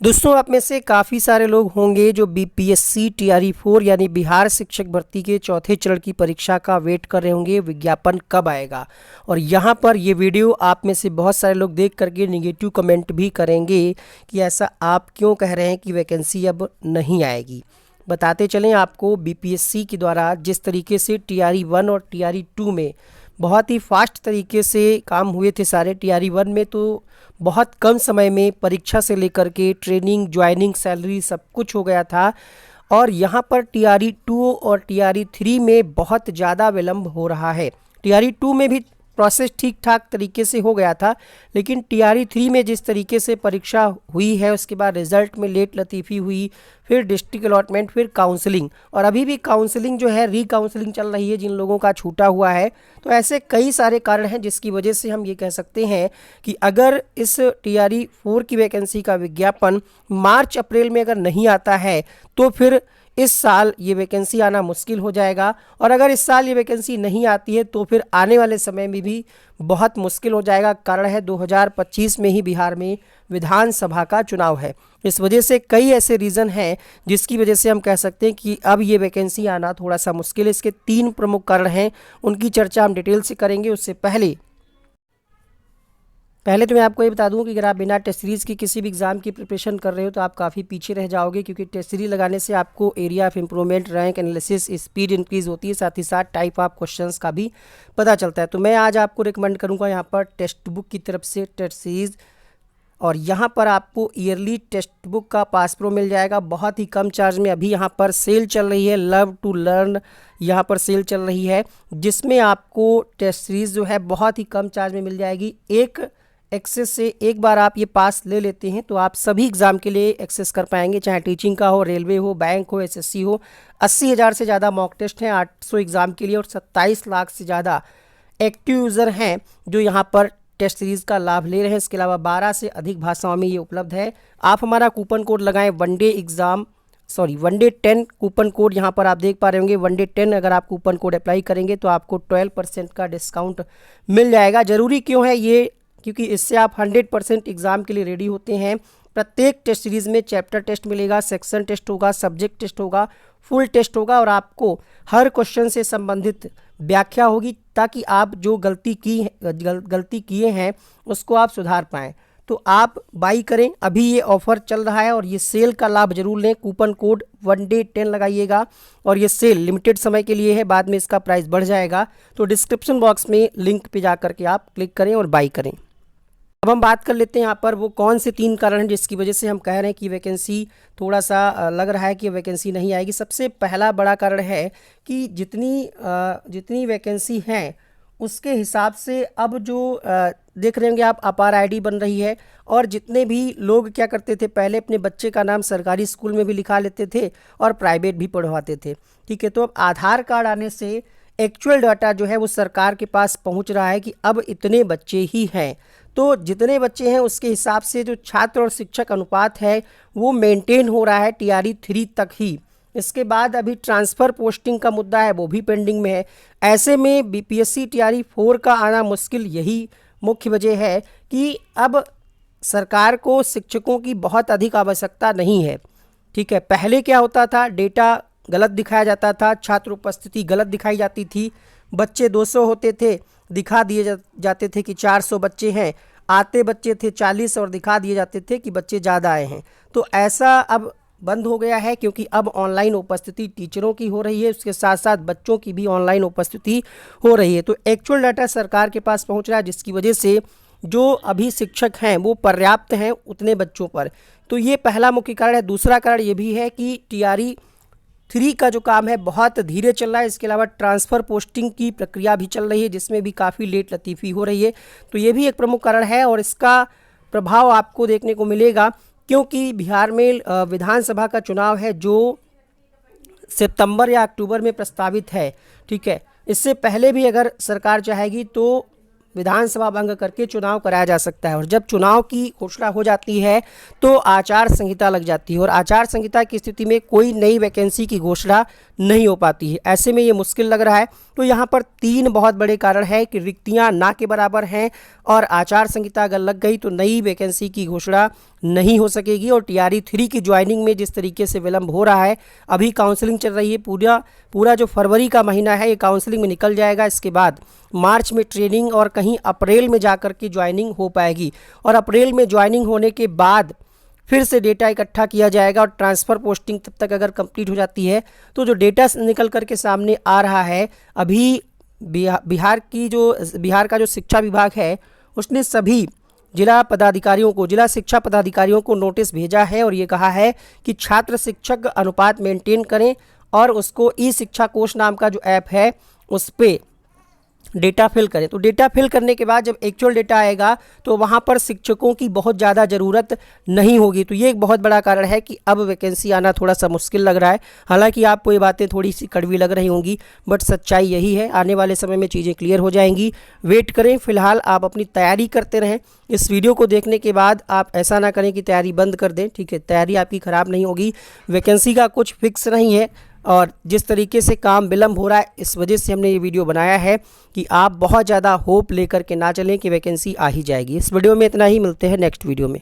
दोस्तों, आप में से काफ़ी सारे लोग होंगे जो बीपीएससी टीआरई 4 यानी बिहार शिक्षक भर्ती के चौथे चरण की परीक्षा का वेट कर रहे होंगे, विज्ञापन कब आएगा। और यहाँ पर ये वीडियो आप में से बहुत सारे लोग देख करके निगेटिव कमेंट भी करेंगे कि ऐसा आप क्यों कह रहे हैं कि वैकेंसी अब नहीं आएगी। बताते चलें आपको, बीपीएससी के द्वारा जिस तरीके से टीआरई 1 और टीआरई 2 में बहुत ही फास्ट तरीके से काम हुए थे सारे। टीआरई 1 में तो बहुत कम समय में परीक्षा से लेकर के ट्रेनिंग, ज्वाइनिंग, सैलरी सब कुछ हो गया था। और यहाँ पर टीआरई 2 और टीआरई 3 में बहुत ज़्यादा विलम्ब हो रहा है। टीआरई 2 में भी प्रोसेस ठीक ठाक तरीके से हो गया था, लेकिन टीआरई 3 में जिस तरीके से परीक्षा हुई है, उसके बाद रिजल्ट में लेट लतीफ़ी हुई, फिर डिस्ट्रिक्ट अलॉटमेंट, फिर काउंसलिंग, और अभी भी काउंसलिंग जो है री-काउंसलिंग चल रही है जिन लोगों का छूटा हुआ है। तो ऐसे कई सारे कारण हैं जिसकी वजह से हम ये कह सकते हैं कि अगर इस टीआरई 4 की वैकेंसी का विज्ञापन मार्च अप्रैल में अगर नहीं आता है तो फिर इस साल ये वैकेंसी आना मुश्किल हो जाएगा। और अगर इस साल ये वैकेंसी नहीं आती है तो फिर आने वाले समय में भी बहुत मुश्किल हो जाएगा। कारण है 2025 में ही बिहार में विधानसभा का चुनाव है। इस वजह से कई ऐसे रीज़न हैं जिसकी वजह से हम कह सकते हैं कि अब ये वैकेंसी आना थोड़ा सा मुश्किल है। इसके 3 प्रमुख कारण हैं, उनकी चर्चा हम डिटेल से करेंगे। उससे पहले तो मैं आपको ये बता दूं कि अगर आप बिना टेस्ट सीरीज़ की किसी भी एग्ज़ाम की प्रिपरेशन कर रहे हो तो आप काफ़ी पीछे रह जाओगे, क्योंकि टेस्ट सीरीज लगाने से आपको area of improvement, rank analysis, speed increase होती है, साथ ही साथ टाइप ऑफ क्वेश्चंस का भी पता चलता है। तो मैं आज आपको रिकमेंड करूँगा यहाँ पर टेक्स्ट बुक की तरफ से टेस्ट सीरीज़, और यहाँ पर आपको ईयरली टेक्स्ट बुक का पास प्रो मिल जाएगा बहुत ही कम चार्ज में। अभी यहाँ पर सेल चल रही है, लव टू लर्न यहाँ पर सेल चल रही है, जिसमें आपको टेस्ट सीरीज़ जो है बहुत ही कम चार्ज में मिल जाएगी। एक एक्सेस से एक बार आप ये पास ले लेते हैं तो आप सभी एग्ज़ाम के लिए एक्सेस कर पाएंगे, चाहे टीचिंग का हो, रेलवे हो, बैंक हो, एसएससी हो। 80,000 से ज़्यादा मॉक टेस्ट हैं 800 एग्ज़ाम के लिए, और 27 लाख से ज़्यादा एक्टिव यूज़र हैं जो यहाँ पर टेस्ट सीरीज़ का लाभ ले रहे हैं। इसके अलावा 12 से अधिक भाषाओं में ये उपलब्ध है। आप हमारा कूपन कोड लगाएं, वनडे 10 कूपन कोड यहाँ पर आप देख पा रहे होंगे, वनडे 10। अगर आप कूपन कोड अप्लाई करेंगे तो आपको 12% का डिस्काउंट मिल जाएगा। ज़रूरी क्यों है ये? क्योंकि इससे आप 100% एग्ज़ाम के लिए रेडी होते हैं। प्रत्येक टेस्ट सीरीज़ में चैप्टर टेस्ट मिलेगा, सेक्शन टेस्ट होगा, सब्जेक्ट टेस्ट होगा, फुल टेस्ट होगा, और आपको हर क्वेश्चन से संबंधित व्याख्या होगी ताकि आप जो गलती किए हैं उसको आप सुधार पाएँ। तो आप बाई करें, अभी ये ऑफ़र चल रहा है और ये सेल का लाभ जरूर लें। कूपन कोड वनडे 10 लगाइएगा, और ये सेल लिमिटेड समय के लिए है, बाद में इसका प्राइस बढ़ जाएगा। तो डिस्क्रिप्शन बॉक्स में लिंक पे जा करके आप क्लिक करें और बाई करें। अब हम बात कर लेते हैं यहाँ पर वो कौन से 3 कारण हैं जिसकी वजह से हम कह रहे हैं कि वैकेंसी थोड़ा सा लग रहा है कि वैकेंसी नहीं आएगी। सबसे पहला बड़ा कारण है कि जितनी वैकेंसी हैं उसके हिसाब से अब जो देख रहे होंगे आप, अपार आईडी बन रही है। और जितने भी लोग क्या करते थे, पहले अपने बच्चे का नाम सरकारी स्कूल में भी लिखा लेते थे और प्राइवेट भी पढ़वाते थे, ठीक है। तो अब आधार कार्ड आने से एक्चुअल डाटा जो है वो सरकार के पास पहुंच रहा है कि अब इतने बच्चे ही हैं। तो जितने बच्चे हैं उसके हिसाब से जो छात्र और शिक्षक अनुपात है वो मेंटेन हो रहा है टीआरई 3 तक ही। इसके बाद अभी ट्रांसफ़र पोस्टिंग का मुद्दा है, वो भी पेंडिंग में है। ऐसे में बीपीएससी टीआरई 4 का आना मुश्किल, यही मुख्य वजह है कि अब सरकार को शिक्षकों की बहुत अधिक आवश्यकता नहीं है, ठीक है। पहले क्या होता था, डेटा गलत दिखाया जाता था, छात्र उपस्थिति गलत दिखाई जाती थी, बच्चे 200 होते थे, दिखा दिए जाते थे कि 400 बच्चे हैं, आते बच्चे थे 40 और दिखा दिए जाते थे कि बच्चे ज़्यादा आए हैं। तो ऐसा अब बंद हो गया है, क्योंकि अब ऑनलाइन उपस्थिति टीचरों की हो रही है, उसके साथ साथ बच्चों की भी ऑनलाइन उपस्थिति हो रही है। तो एक्चुअल डाटा सरकार के पास पहुंच रहा है, जिसकी वजह से जो अभी शिक्षक हैं वो पर्याप्त हैं उतने बच्चों पर। तो ये पहला मुख्य कारण है। दूसरा कारण ये भी है कि टीआरई 3 का जो काम है बहुत धीरे चल रहा है। इसके अलावा ट्रांसफ़र पोस्टिंग की प्रक्रिया भी चल रही है, जिसमें भी काफ़ी लेट लतीफ़ी हो रही है। तो ये भी एक प्रमुख कारण है, और इसका प्रभाव आपको देखने को मिलेगा, क्योंकि बिहार में विधानसभा का चुनाव है जो सितंबर या अक्टूबर में प्रस्तावित है, ठीक है। इससे पहले भी अगर सरकार चाहेगी तो विधानसभा भंग करके चुनाव कराया जा सकता है, और जब चुनाव की घोषणा हो जाती है तो आचार संहिता लग जाती है, और आचार संहिता की स्थिति में कोई नई वैकेंसी की घोषणा नहीं हो पाती है। ऐसे में ये मुश्किल लग रहा है। तो यहाँ पर 3 बहुत बड़े कारण है कि रिक्तियाँ ना के बराबर हैं और आचार संहिता अगर लग गई तो नई वैकेंसी की घोषणा नहीं हो सकेगी। और TRE 3 की ज्वाइनिंग में जिस तरीके से विलंब हो रहा है, अभी काउंसलिंग चल रही है, पूरा जो फरवरी का महीना है ये काउंसलिंग में निकल जाएगा। इसके बाद मार्च में ट्रेनिंग और कहीं अप्रैल में जाकर के ज्वाइनिंग हो पाएगी और अप्रैल में ज्वाइनिंग होने के बाद फिर से डेटा इकट्ठा किया जाएगा और ट्रांसफ़र पोस्टिंग तब तक अगर कंप्लीट हो जाती है तो जो डेटा निकल करके सामने आ रहा है, अभी बिहार का जो शिक्षा विभाग है उसने सभी जिला शिक्षा पदाधिकारियों को नोटिस भेजा है और ये कहा है कि छात्र शिक्षक अनुपात मेंटेन करें और उसको ई शिक्षा कोश नाम का जो ऐप है उस पर डेटा फिल करें। तो डेटा फिल करने के बाद जब एक्चुअल डेटा आएगा तो वहाँ पर शिक्षकों की बहुत ज़्यादा ज़रूरत नहीं होगी। तो ये एक बहुत बड़ा कारण है कि अब वैकेंसी आना थोड़ा सा मुश्किल लग रहा है। हालांकि आपको ये बातें थोड़ी सी कड़वी लग रही होंगी, बट सच्चाई यही है। आने वाले समय में चीज़ें क्लियर हो जाएंगी, वेट करें। फिलहाल आप अपनी तैयारी करते रहें। इस वीडियो को देखने के बाद आप ऐसा ना करें कि तैयारी बंद कर दें, ठीक है। तैयारी आपकी ख़राब नहीं होगी। वैकेंसी का कुछ फिक्स नहीं है और जिस तरीके से काम विलम्ब हो रहा है इस वजह से हमने ये वीडियो बनाया है कि आप बहुत ज़्यादा होप लेकर के ना चलें कि वैकेंसी आ ही जाएगी। इस वीडियो में इतना ही, मिलते हैं नेक्स्ट वीडियो में।